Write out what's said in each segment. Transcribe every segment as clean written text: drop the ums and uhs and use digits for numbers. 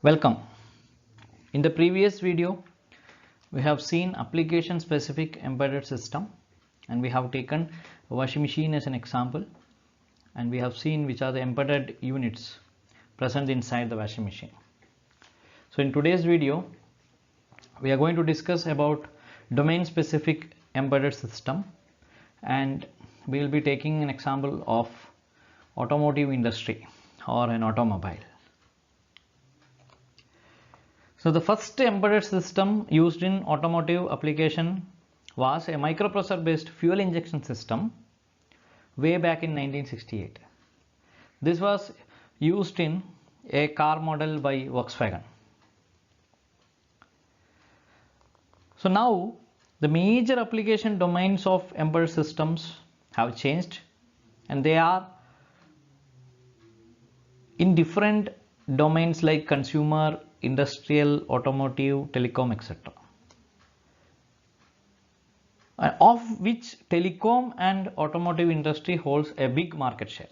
Welcome. In the previous video, we have seen application specific embedded system and we have taken a washing machine as an example and we have seen which are the embedded units present inside the washing machine. So in today's video, we are going to discuss about domain specific embedded system and we will be taking an example of automotive industry or an automobile. So the first embedded system used in automotive application was a microprocessor based fuel injection system way back in 1968. This was used in a car model by Volkswagen. So now the major application domains of embedded systems have changed and they are in different domains like consumer, industrial, automotive, telecom, etc. Of which telecom and automotive industry holds a big market share.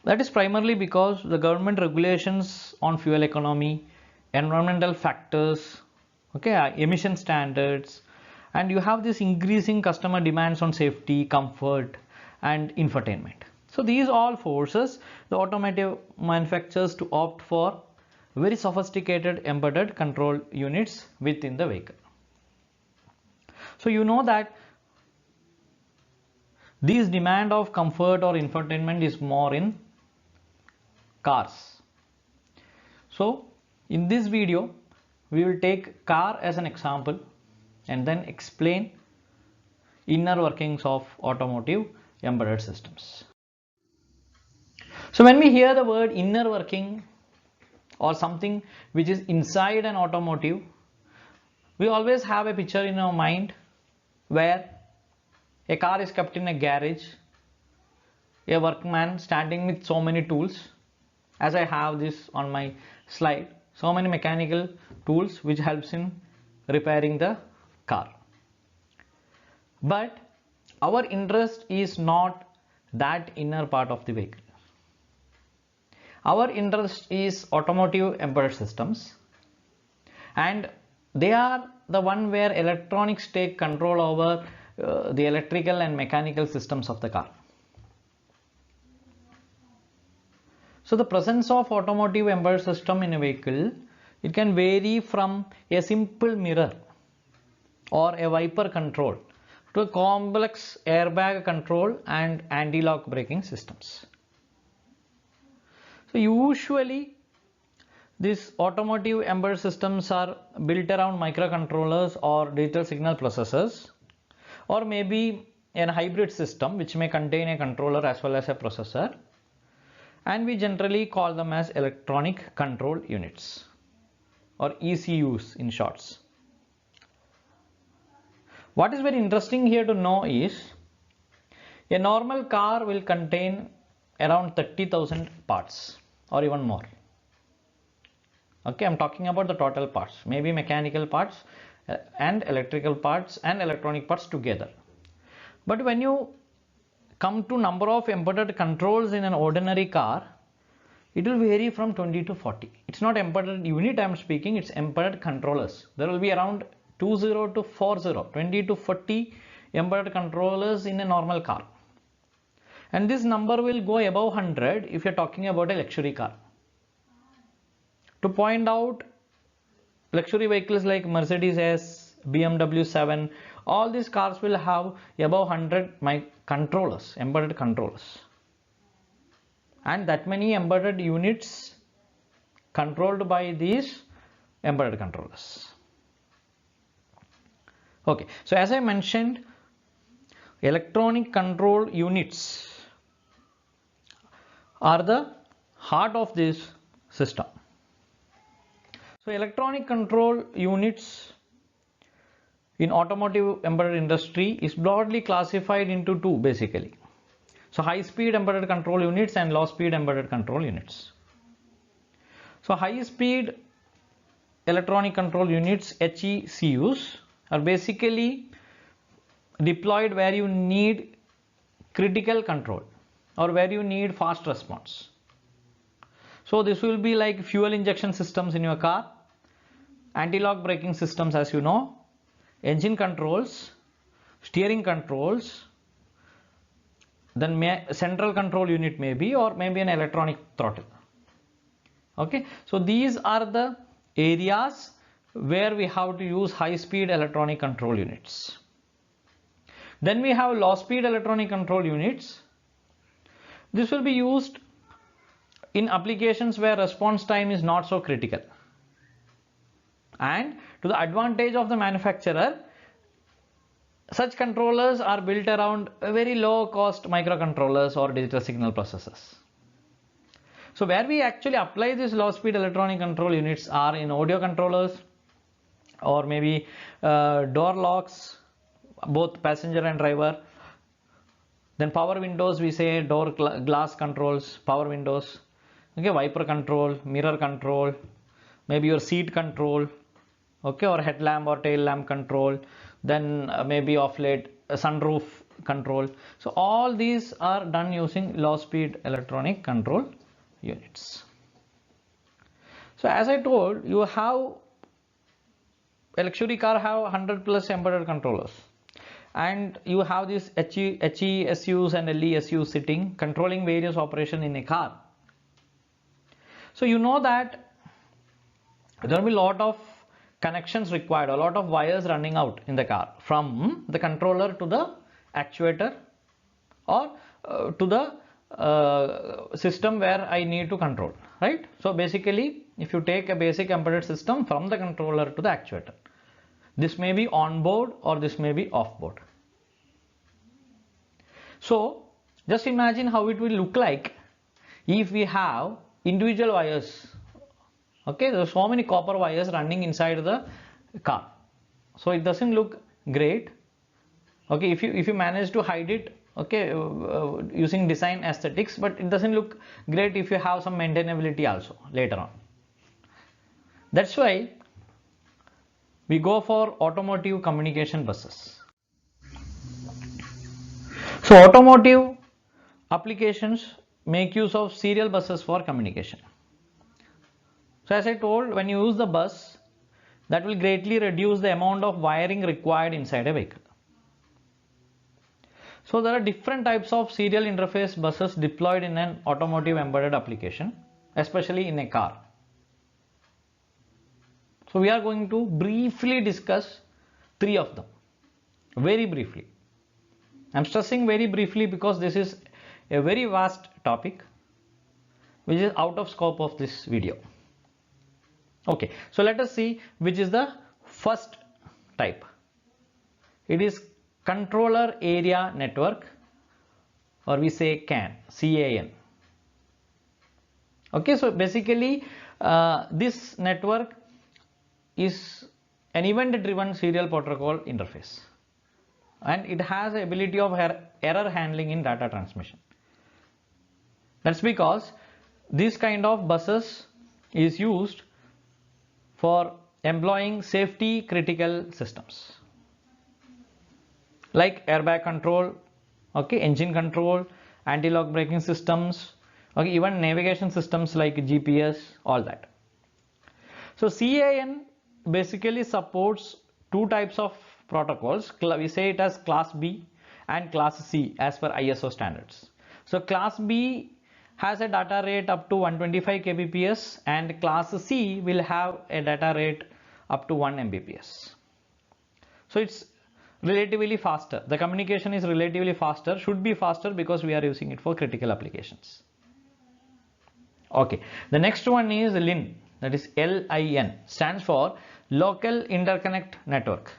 That is primarily because the government regulations on fuel economy, environmental factors, emission standards, and you have this increasing customer demands on safety, comfort, and infotainment. So these all forces the automotive manufacturers to opt for very sophisticated embedded control units within the vehicle. So you know that this demand of comfort or infotainment is more in cars. So in this video, we will take car as an example and then explain inner workings of automotive embedded systems. So when we hear the word inner working or something which is inside an automotive, we always have a picture in our mind where a car is kept in a garage, a workman standing with so many tools, as I have this on my slide, so many mechanical tools which helps in repairing the car. But our interest is not that inner part of the vehicle. Our interest is automotive embedded systems and they are the one where electronics take control over the electrical and mechanical systems of the car. So the presence of automotive embedded system in a vehicle, it can vary from a simple mirror or a wiper control to a complex airbag control and anti-lock braking systems. So usually these automotive embedded systems are built around microcontrollers or digital signal processors, or maybe a hybrid system which may contain a controller as well as a processor, and we generally call them as electronic control units or ECUs in shorts. What is very interesting here to know is a normal car will contain around 30,000 parts or even more. I'm talking about the total parts, maybe mechanical parts and electrical parts and electronic parts together. But when you come to number of embedded controls in an ordinary car, it will vary from 20 to 40. It's not embedded unit I am speaking, it's embedded controllers. There will be around 20 to 40, 20 to 40 embedded controllers in a normal car. And this number will go above 100 if you're talking about a luxury car. To point out, luxury vehicles like Mercedes S, BMW 7, all these cars will have above 100 controllers, embedded controllers. And that many embedded units controlled by these embedded controllers. So as I mentioned, electronic control units are the heart of this system. So electronic control units in automotive embedded industry is broadly classified into two basically. So high speed embedded control units and low speed embedded control units. So high speed electronic control units, HECUs, are basically deployed where you need critical control or where you need fast response. So this will be like fuel injection systems in your car, anti-lock braking systems, as you know, engine controls, steering controls, then central control unit maybe, or maybe an electronic throttle. Okay, so these are the areas where we have to use high-speed electronic control units. Then we have low-speed electronic control units. This will be used in applications where response time is not so critical. And to the advantage of the manufacturer, such controllers are built around very low-cost microcontrollers or digital signal processors. So where we actually apply these low-speed electronic control units are in audio controllers, or maybe door locks, both passenger and driver. Then power windows, we say door glass controls, power windows. Okay, wiper control, mirror control, maybe your seat control, okay, or headlamp or tail lamp control. Then maybe off late sunroof control. So all these are done using low-speed electronic control units. So as I told, you have a luxury car have 100 plus embedded controllers, and you have these HESUs and LESUs sitting controlling various operations in a car. So you know that there will be a lot of connections required, a lot of wires running out in the car from the controller to the actuator, or to the system where I need to control, right? So basically, if you take a basic embedded system from the controller to the actuator, this may be on board or this may be off board. So just imagine how it will look like if we have individual wires. Okay, there are so many copper wires running inside the car, so it doesn't look great. Okay, if you manage to hide it, okay, using design aesthetics, but it doesn't look great if you have some maintainability also later on. That's why we go for automotive communication buses. So automotive applications make use of serial buses for communication. So as I told, when you use the bus, that will greatly reduce the amount of wiring required inside a vehicle. So there are different types of serial interface buses deployed in an automotive embedded application, especially in a car. So we are going to briefly discuss 3 of them, very briefly. I am stressing very briefly because this is a very vast topic which is out of scope of this video. Okay, so let us see which is the first type. It is controller area network, or we say CAN. Okay, so basically this network is an event driven serial protocol interface, and it has the ability of error handling in data transmission. That's because this kind of buses is used for employing safety critical systems like airbag control, okay, engine control, anti-lock braking systems, okay, even navigation systems like GPS, all that. So CAN basically supports 2 types of protocols. We say it as class B and class C as per ISO standards. So class B has a data rate up to 125 kbps and class C will have a data rate up to 1 Mbps. So it's relatively faster. The communication is relatively faster, should be faster because we are using it for critical applications. Okay, the next one is LIN, that is LIN, stands for Local Interconnect Network.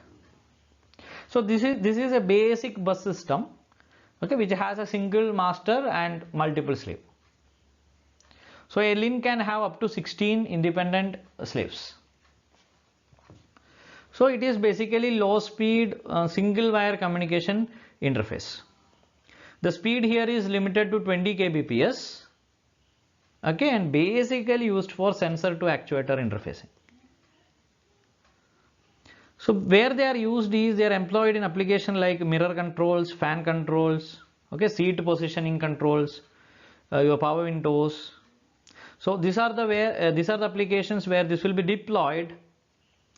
So this is a basic bus system, okay, which has a single master and multiple slave. So a LIN can have up to 16 independent slaves. So it is basically low speed single wire communication interface. The speed here is limited to 20 kbps, okay, and basically used for sensor to actuator interfacing. So where they are used is they are employed in application like mirror controls, fan controls, okay, seat positioning controls, your power windows. So these are the applications where this will be deployed,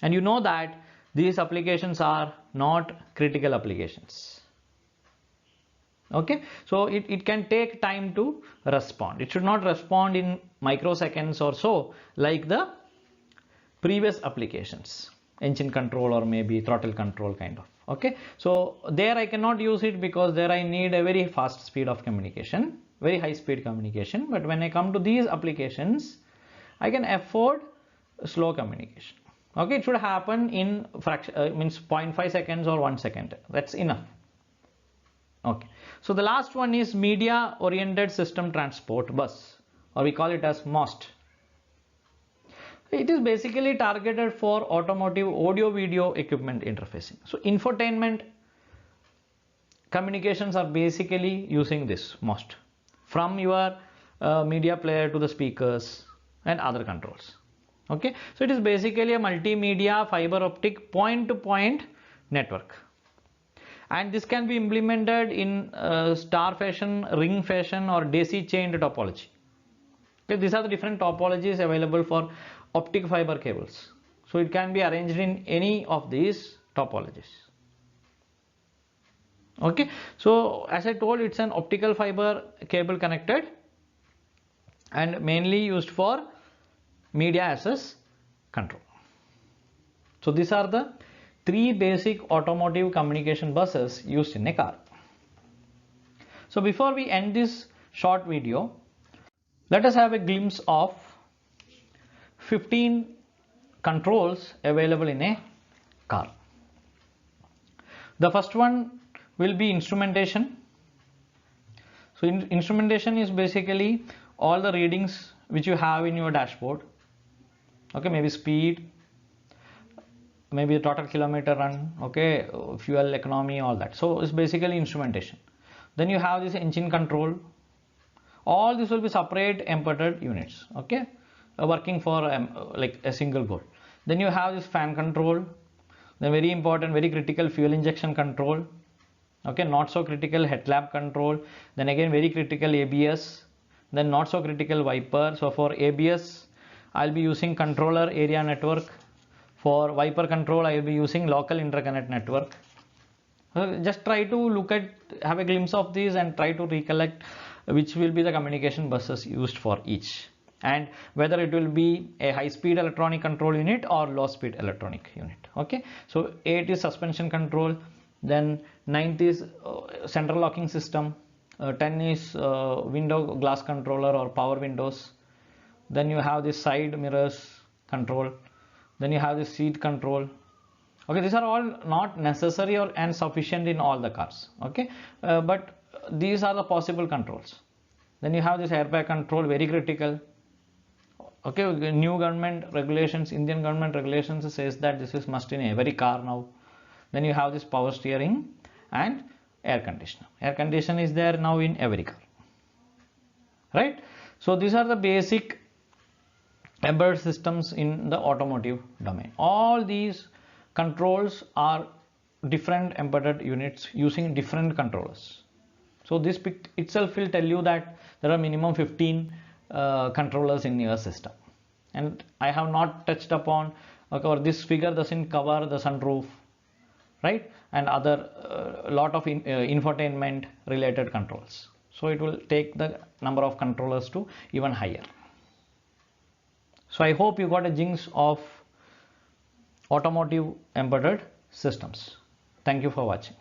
and you know that these applications are not critical applications. Okay, so it can take time to respond. It should not respond in microseconds or so like the previous applications, engine control or maybe throttle control kind of. Okay, so there I cannot use it because there I need a very fast speed of communication, very high speed communication. But when I come to these applications, I can afford slow communication. Okay, it should happen in means 0.5 seconds or 1 second. That's enough. Okay, so the last one is media oriented system transport bus, or we call it as MOST. It is basically targeted for automotive audio video equipment interfacing. So infotainment communications are basically using this MOST from your media player to the speakers and other controls. Okay, so it is basically a multimedia fiber optic point to point network, and this can be implemented in star fashion, ring fashion, or daisy chained topology. Okay, these are the different topologies available for optic fiber cables. So it can be arranged in any of these topologies. Okay, so as I told, it's an optical fiber cable connected and mainly used for media access control. So these are the three basic automotive communication buses used in a car. So before we end this short video, let us have a glimpse of 15 controls available in a car. The first one will be instrumentation. So instrumentation is basically all the readings which you have in your dashboard. Okay, maybe speed, maybe total kilometer run, okay, fuel economy, all that. So it's basically instrumentation. Then you have this engine control. All this will be separate embedded units, okay, working for like a single goal. Then you have this fan control, then very important, very critical fuel injection control, okay, not so critical headlamp control, then again very critical ABS, then not so critical wiper. So for ABS I'll be using controller area network. For wiper control I will be using local interconnect network. Just try to look at, have a glimpse of these and try to recollect which will be the communication buses used for each, and whether it will be a high speed electronic control unit or low speed electronic unit. Okay, so 8 is suspension control, then 9th is central locking system, 10 is window glass controller or power windows, then you have the side mirrors control, then you have the seat control. Okay, these are all not necessary or and sufficient in all the cars. Okay, but these are the possible controls. Then you have this airbag control, very critical. Okay, new government regulations, Indian government regulations says that this is must in every car now. Then you have this power steering and air conditioner. Air conditioner is there now in every car, right? So these are the basic embedded systems in the automotive domain. All these controls are different embedded units using different controllers. So this itself will tell you that there are minimum 15 controllers in your system, and I have not touched upon, okay, or this figure doesn't cover the sunroof, right, and other lot of infotainment related controls. So it will take the number of controllers to even higher. So I hope you got a glimpse of automotive embedded systems. Thank you for watching.